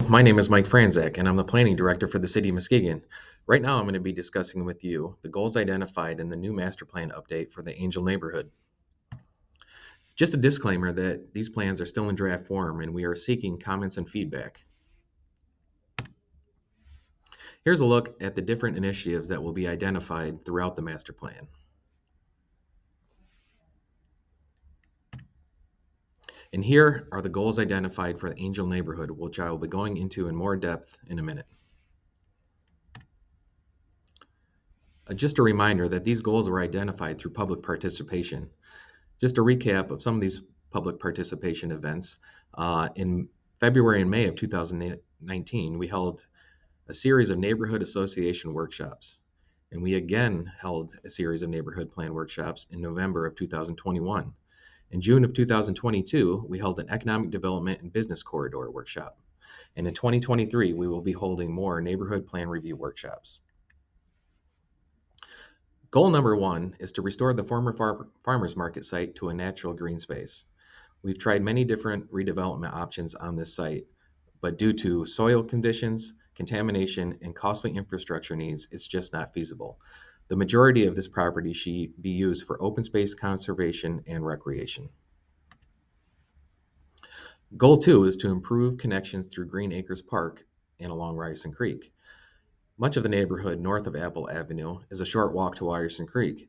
My name is Mike Franzak, and I'm the Planning Director for the City of Muskegon. Right now, I'm going to be discussing with you the goals identified in the new master plan update for the Angell neighborhood. Just a disclaimer that these plans are still in draft form and we are seeking comments and feedback. Here's a look at the different initiatives that will be identified throughout the master plan. And here are the goals identified for the Angell neighborhood, which I will be going into in more depth in a minute. Just a reminder that these goals were identified through public participation. Just a recap of some of these public participation events. In February and May of 2019, we held a series of neighborhood association workshops. And we again held a series of neighborhood plan workshops in November of 2021. In June of 2022, we held an economic development and business corridor workshop. And in 2023, we will be holding more neighborhood plan review workshops. Goal number 1 is to restore the former farmers market site to a natural green space. We've tried many different redevelopment options on this site, but due to soil conditions, contamination, and costly infrastructure needs, it's just not feasible. The majority of this property should be used for open space conservation and recreation. Goal 2 is to improve connections through Green Acres Park and along Ryerson Creek. Much of the neighborhood north of Apple Avenue is a short walk to Ryerson Creek.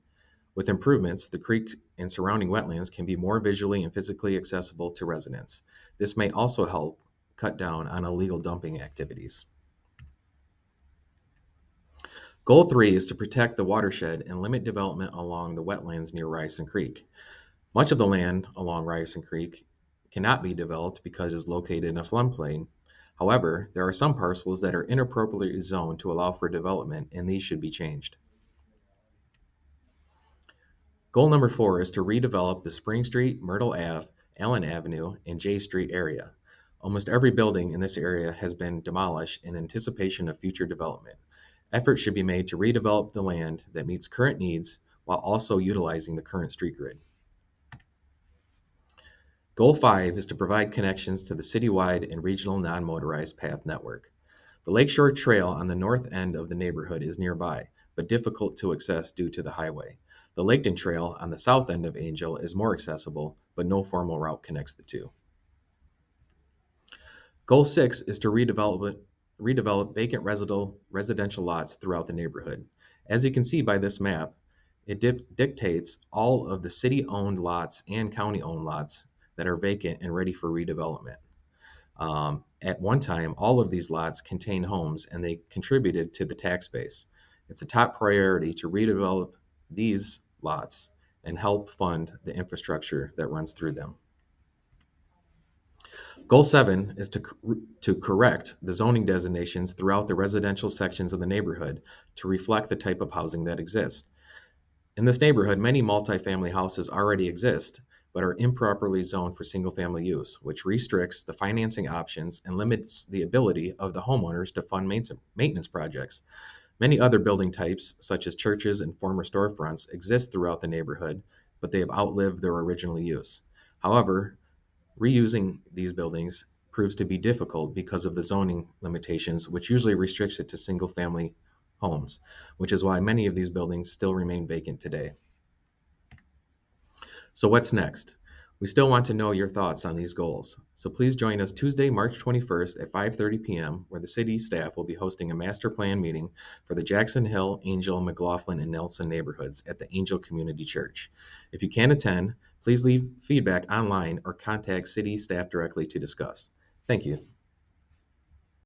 With improvements, the creek and surrounding wetlands can be more visually and physically accessible to residents. This may also help cut down on illegal dumping activities. Goal 3 is to protect the watershed and limit development along the wetlands near Ryerson Creek. Much of the land along Ryerson Creek cannot be developed because it is located in a floodplain. However, there are some parcels that are inappropriately zoned to allow for development, and these should be changed. Goal number 4 is to redevelop the Spring Street, Myrtle Ave, Allen Avenue, and J Street area. Almost every building in this area has been demolished in anticipation of future development. Efforts should be made to redevelop the land that meets current needs while also utilizing the current street grid. Goal 5 is to provide connections to the citywide and regional non-motorized path network. The Lakeshore Trail on the north end of the neighborhood is nearby, but difficult to access due to the highway. The Laketon Trail on the south end of Angell is more accessible, but no formal route connects the two. Goal 6 is to redevelop vacant residential lots throughout the neighborhood. As you can see by this map, it dictates all of the city-owned lots and county-owned lots that are vacant and ready for redevelopment. At one time, all of these lots contained homes and they contributed to the tax base. It's a top priority to redevelop these lots and help fund the infrastructure that runs through them. Goal 7 is to correct the zoning designations throughout the residential sections of the neighborhood to reflect the type of housing that exists. In this neighborhood, many multifamily houses already exist, but are improperly zoned for single-family use, which restricts the financing options and limits the ability of the homeowners to fund maintenance projects. Many other building types, such as churches and former storefronts, exist throughout the neighborhood, but they have outlived their original use. However, reusing these buildings proves to be difficult because of the zoning limitations, which usually restricts it to single-family homes, which is why many of these buildings still remain vacant today. So what's next? We still want to know your thoughts on these goals. So please join us Tuesday, March 21st at 5:30 p.m., where the city staff will be hosting a master plan meeting for the Jackson Hill, Angell, McLaughlin, and Nelson neighborhoods at the Angell Community Church. If you can't attend, please leave feedback online or contact city staff directly to discuss. Thank you.